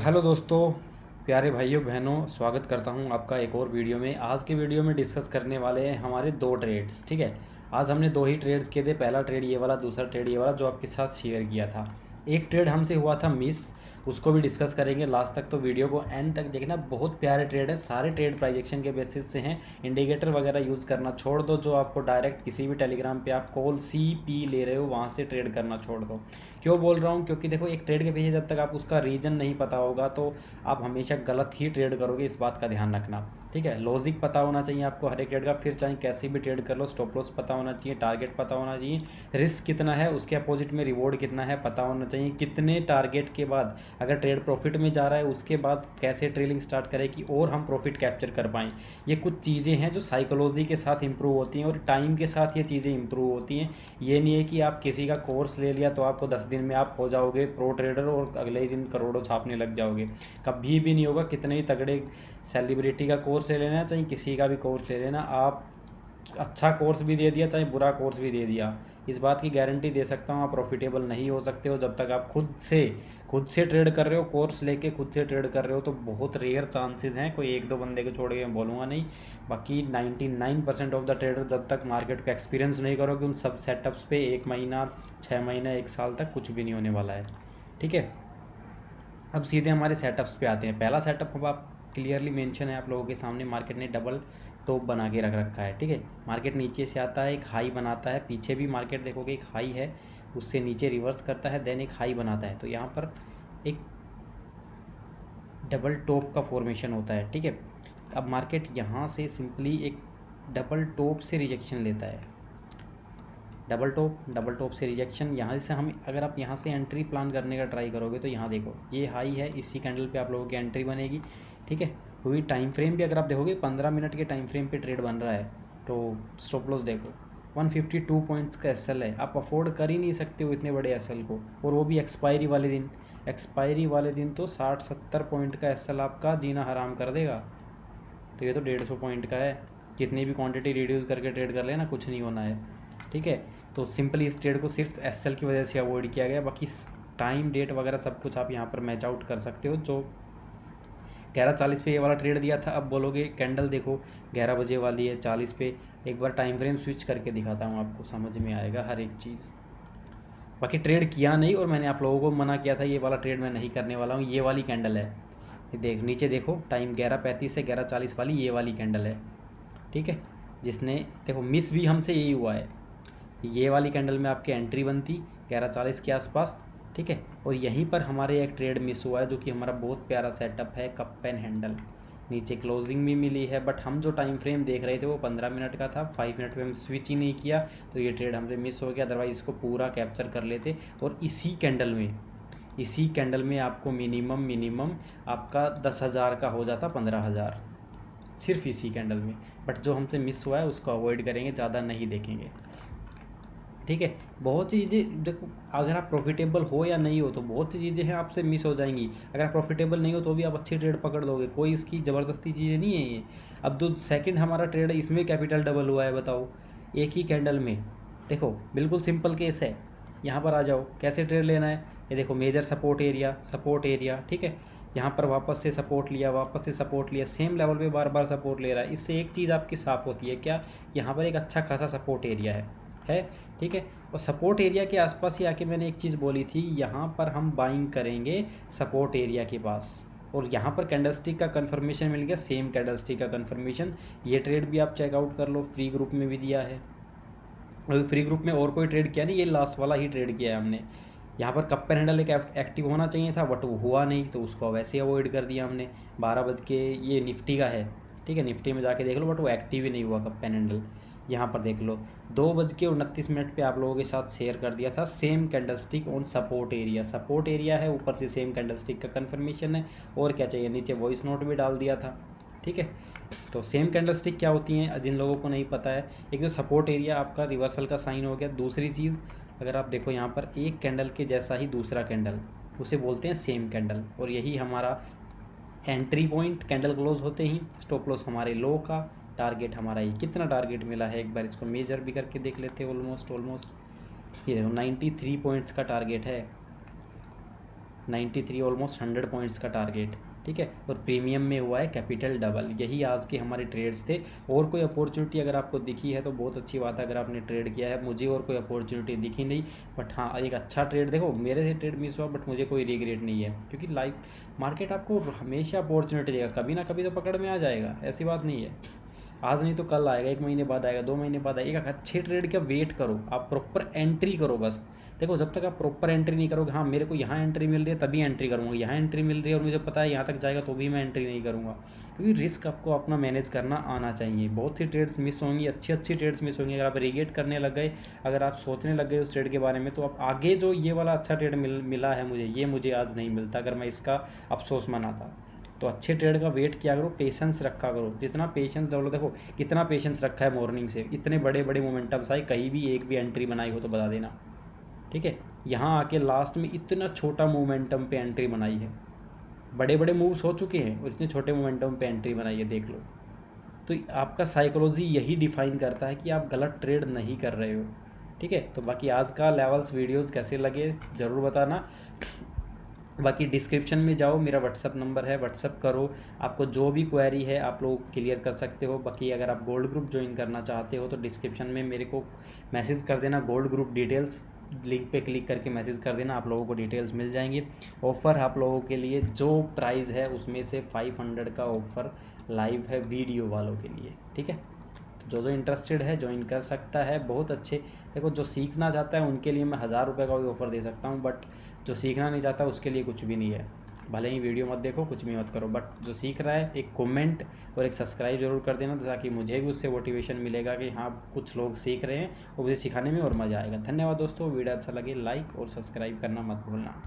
Hello दोस्तों, प्यारे भाइयों बहनों, स्वागत करता हूं आपका एक और वीडियो में। आज के वीडियो में डिस्कस करने वाले हैं हमारे दो ट्रेड्स। ठीक है, आज हमने दो ही ट्रेड्स किए थे। पहला ट्रेड ये वाला, दूसरा ट्रेड ये वाला जो आपके साथ शेयर किया था। एक ट्रेड हमसे हुआ था मिस, उसको भी डिस्कस करेंगे लास्ट तक, तो वीडियो को एंड तक देखना। बहुत प्यारे ट्रेड है, सारे ट्रेड प्राइजेक्शन के बेसिस से हैं। इंडिकेटर वगैरह यूज़ करना छोड़ दो, जो आपको डायरेक्ट किसी भी टेलीग्राम पे आप कॉल CP ले रहे हो वहाँ से ट्रेड करना छोड़ दो। क्यों बोल रहा हूँ? क्योंकि देखो, एक ट्रेड के पीछे जब तक आप उसका रीज़न नहीं पता होगा तो आप हमेशा गलत ही ट्रेड करोगे। इस बात का ध्यान रखना। ठीक है, लॉजिक पता होना चाहिए आपको हर एक ट्रेड का, फिर चाहे कैसे भी ट्रेड कर लो। स्टॉप लॉस पता होना चाहिए, टारगेट पता होना चाहिए, रिस्क कितना है, उसके अपोजिट में रिवॉर्ड कितना है पता होना चाहिए। कितने टारगेट के बाद अगर ट्रेड प्रॉफिट में जा रहा है, उसके बाद कैसे ट्रेलिंग स्टार्ट करें कि और हम प्रॉफिट कैप्चर कर पाएँ। ये कुछ चीज़ें हैं जो साइकोलॉजी के साथ इंप्रूव होती हैं और टाइम के साथ ये चीज़ें इंप्रूव होती हैं। ये नहीं है कि आप किसी का कोर्स ले लिया तो आपको 10 दिन में आप हो जाओगे प्रो ट्रेडर और अगले ही दिन करोड़ों छापने लग जाओगे। कभी भी नहीं होगा। कितने ही तगड़े सेलिब्रिटी का कोर्स ले लेना, चाहे किसी का भी कोर्स ले लेना, आप अच्छा कोर्स भी दे दिया चाहे बुरा कोर्स भी दे दिया, इस बात की गारंटी दे सकता हूँ आप प्रॉफिटेबल नहीं हो सकते हो जब तक आप खुद से ट्रेड कर रहे हो। कोर्स लेके खुद से ट्रेड कर रहे हो तो बहुत रेयर चांसेस हैं। कोई एक दो बंदे को छोड़ के मैं बोलूँगा नहीं, बाकी 99% ऑफ द ट्रेडर जब तक मार्केट का एक्सपीरियंस नहीं करोगे उन सब सेटअप्स पे 1 महीना, 6 महीना, 1 साल तक कुछ भी नहीं होने वाला है। ठीक है, अब सीधे हमारे सेटअप्स पे आते हैं। पहला सेटअप अब आप क्लियरली मेंशन है आप लोगों के सामने, मार्केट ने डबल टॉप बना के रख रखा है। ठीक है, मार्केट नीचे से आता है, एक हाई बनाता है, पीछे भी मार्केट देखोगे एक हाई है, उससे नीचे रिवर्स करता है, देन एक हाई बनाता है। तो यहाँ पर एक डबल टॉप का फॉर्मेशन होता है। ठीक है, अब मार्केट यहाँ से सिंपली एक डबल टॉप से रिजेक्शन लेता है। डबल टॉप से रिजेक्शन, यहाँ से हम अगर आप यहाँ से एंट्री प्लान करने का ट्राई करोगे तो यहाँ देखो ये हाई है, इसी कैंडल पे आप लोगों की एंट्री बनेगी। ठीक है, वही टाइम फ्रेम भी अगर आप देखोगे 15 मिनट के टाइम फ्रेम पे ट्रेड बन रहा है तो स्टॉप लॉस देखो 152 पॉइंट्स का SL है। आप अफोर्ड कर ही नहीं सकते हो इतने बड़े SL को, और वो भी एक्सपायरी वाले दिन। एक्सपायरी वाले दिन तो 60-70 पॉइंट का SL आपका जीना हराम कर देगा। तो ये तो 150 पॉइंट का है, कितनी भी क्वांटिटी रिड्यूस करके ट्रेड कर लेना, कुछ नहीं होना है। ठीक है, तो सिंपली इस ट्रेड को सिर्फ SL की वजह से अवॉइड किया गया। बाकी टाइम डेट वगैरह सब कुछ आप यहाँ पर मैच आउट कर सकते हो। जो 11:40 पे ये वाला ट्रेड दिया था, अब बोलोगे कैंडल देखो 11 बजे वाली है 40 पे। एक बार टाइम फ्रेम स्विच करके दिखाता हूँ, आपको समझ में आएगा हर एक चीज़। बाकी ट्रेड किया नहीं, और मैंने आप लोगों को मना किया था ये वाला ट्रेड मैं नहीं करने वाला हूँ। ये वाली कैंडल है, ये देख नीचे देखो, टाइम 11:35 से 11:40 वाली ये वाली कैंडल है। ठीक है, जिसने देखो मिस भी हमसे यही हुआ है। ये वाली कैंडल में आपकी एंट्री बनती 11:40 के आसपास। ठीक है, और यहीं पर हमारे एक ट्रेड मिस हुआ है जो कि हमारा बहुत प्यारा सेटअप है, कप पेन हैंडल। नीचे क्लोजिंग भी मिली है, बट हम जो टाइम फ्रेम देख रहे थे वो 15 मिनट का था। 5 मिनट पे हम स्विच ही नहीं किया तो ये ट्रेड हमसे मिस हो गया, अदरवाइज इसको पूरा कैप्चर कर लेते। और इसी कैंडल में आपको मिनिमम आपका 10,000 का हो जाता, 15,000 सिर्फ इसी कैंडल में। बट जो हमसे मिस हुआ है उसको अवॉइड करेंगे, ज़्यादा नहीं देखेंगे। ठीक है, बहुत सी चीज़ें देखो, अगर आप प्रॉफिटेबल हो या नहीं हो तो बहुत सी चीज़ें हैं आपसे मिस हो जाएंगी। अगर आप प्रॉफिटेबल नहीं हो तो भी आप अच्छी ट्रेड पकड़ लोगे, कोई इसकी ज़बरदस्ती चीज़ें नहीं है ये। अब जो सेकंड हमारा ट्रेड है इसमें कैपिटल डबल हुआ है, बताओ एक ही कैंडल में। देखो बिल्कुल सिंपल केस है, यहाँ पर आ जाओ कैसे ट्रेड लेना है। ये देखो मेजर सपोर्ट एरिया। ठीक है, यहाँ पर वापस से सपोर्ट लिया, वापस से सपोर्ट लिया, सेम लेवल पे बार बार सपोर्ट ले रहा है। इससे एक चीज़ आपकी साफ़ होती है क्या, यहाँ पर एक अच्छा खासा सपोर्ट एरिया है। ठीक है, और सपोर्ट एरिया के आसपास ही आके मैंने एक चीज़ बोली थी, यहाँ पर हम बाइंग करेंगे सपोर्ट एरिया के पास। और यहाँ पर कैंडलस्टिक का कंफर्मेशन मिल गया, सेम कैंडलस्टिक का कंफर्मेशन। ये ट्रेड भी आप चेकआउट कर लो, फ्री ग्रुप में भी दिया है। अभी फ्री ग्रुप में और कोई ट्रेड किया नहीं, ये लास्ट वाला ही ट्रेड किया है हमने। यहाँ पर कप पेन हैंडल एक एक्टिव होना चाहिए था बट वो हुआ नहीं, तो उसको वैसे ही अवॉइड कर दिया हमने। 12 बज के, ये निफ्टी का है। ठीक है, निफ्टी में जाके देख लो, बट वो एक्टिव ही नहीं हुआ कप पेन हैंडल। यहाँ पर देख लो 2:29 पे आप लोगों के साथ शेयर कर दिया था, same candlestick on support area है, ऊपर से सेम कैंडलस्टिक का कंफर्मेशन है। और क्या चाहिए, नीचे वॉइस नोट भी डाल दिया था। ठीक है, तो सेम कैंडलस्टिक क्या होती हैं जिन लोगों को नहीं पता है, एक तो सपोर्ट एरिया आपका रिवर्सल का साइन हो गया। दूसरी चीज़, अगर आप देखो यहाँ पर एक कैंडल के जैसा ही दूसरा कैंडल, उसे बोलते हैं सेम कैंडल। और यही हमारा एंट्री पॉइंट, कैंडल क्लोज होते ही स्टॉप लॉस हमारे लो का, टारगेट हमारा ये कितना टारगेट मिला है एक बार इसको मेजर भी करके देख लेते हैं। ऑलमोस्ट ये देखो 93 पॉइंट्स का टारगेट है। 93 ऑलमोस्ट 100 पॉइंट्स का टारगेट, ठीक है। और प्रीमियम में हुआ है कैपिटल डबल। यही आज के हमारे ट्रेड्स थे। और कोई अपॉर्चुनिटी अगर आपको दिखी है तो बहुत अच्छी बात है, अगर आपने ट्रेड किया है। मुझे और कोई अपॉर्चुनिटी दिखी नहीं, बट हाँ एक अच्छा ट्रेड, देखो मेरे से ट्रेड मिस हुआ बट मुझे कोई रिग्रेट नहीं है, क्योंकि लाइफ मार्केट आपको हमेशा अपॉर्चुनिटी देगा, कभी ना कभी तो पकड़ में आ जाएगा, ऐसी बात नहीं है। आज नहीं तो कल आएगा, 1 महीने बाद आएगा, 2 महीने बाद आएगा। एक अच्छे ट्रेड का वेट करो, आप प्रॉपर एंट्री करो बस। देखो जब तक आप प्रॉपर एंट्री नहीं करोगे, हाँ मेरे को यहाँ एंट्री मिल रही है तभी एंट्री करूँगा, यहाँ एंट्री मिल रही है और मुझे पता है यहाँ तक जाएगा तो भी मैं एंट्री नहीं करूँगा, क्योंकि रिस्क आपको अपना मैनेज करना आना चाहिए। बहुत सी ट्रेड्स मिस होंगी, अच्छी अच्छी ट्रेड्स मिस होंगी। अगर आप रिग्रेट करने लग गए, अगर आप सोचने लग गए उस ट्रेड के बारे में, तो आप आगे जो ये वाला अच्छा ट्रेड मिला है मुझे, ये मुझे आज नहीं मिलता अगर मैं इसका अफसोस मनाता। तो अच्छे ट्रेड का वेट किया करो, पेशेंस रखा करो, जितना पेशेंस डेवलप, देखो कितना पेशेंस रखा है मॉर्निंग से, इतने बड़े बड़े मोमेंटम्स आए, कहीं भी एक भी एंट्री बनाई हो तो बता देना, ठीक है। यहाँ आके लास्ट में इतना छोटा मोमेंटम पे एंट्री बनाई है, बड़े बड़े मूव्स हो चुके हैं और इतने छोटे मोमेंटम पे एंट्री बनाई है, देख लो। तो आपका साइकोलॉजी यही डिफाइन करता है कि आप गलत ट्रेड नहीं कर रहे हो, ठीक है। तो बाकी आज का लेवल्स वीडियोस कैसे लगे ज़रूर बताना। बाकी डिस्क्रिप्शन में जाओ, मेरा व्हाट्सअप नंबर है, व्हाट्सअप करो, आपको जो भी क्वेरी है आप लोग क्लियर कर सकते हो। बाकी अगर आप गोल्ड ग्रुप ज्वाइन करना चाहते हो तो डिस्क्रिप्शन में मेरे को मैसेज कर देना, गोल्ड ग्रुप डिटेल्स, लिंक पे क्लिक करके मैसेज कर देना, आप लोगों को डिटेल्स मिल जाएंगे। ऑफ़र आप लोगों के लिए जो प्राइस है उसमें से 500 का ऑफ़र लाइव है वीडियो वालों के लिए, ठीक है। तो जो इंटरेस्टेड है ज्वाइन कर सकता है। बहुत अच्छे, देखो जो सीखना चाहता है उनके लिए मैं 1000 रुपये का भी ऑफ़र दे सकता हूँ, बट जो सीखना नहीं चाहता उसके लिए कुछ भी नहीं है। भले ही वीडियो मत देखो, कुछ भी मत करो, बट जो सीख रहा है एक कमेंट और एक सब्सक्राइब जरूर कर देना, ताकि मुझे भी उससे मोटिवेशन मिलेगा कि हाँ कुछ लोग सीख रहे हैं और मुझे सिखाने में और मज़ा आएगा। धन्यवाद दोस्तों, वीडियो अच्छा लगे लाइक और सब्सक्राइब करना मत भूलना।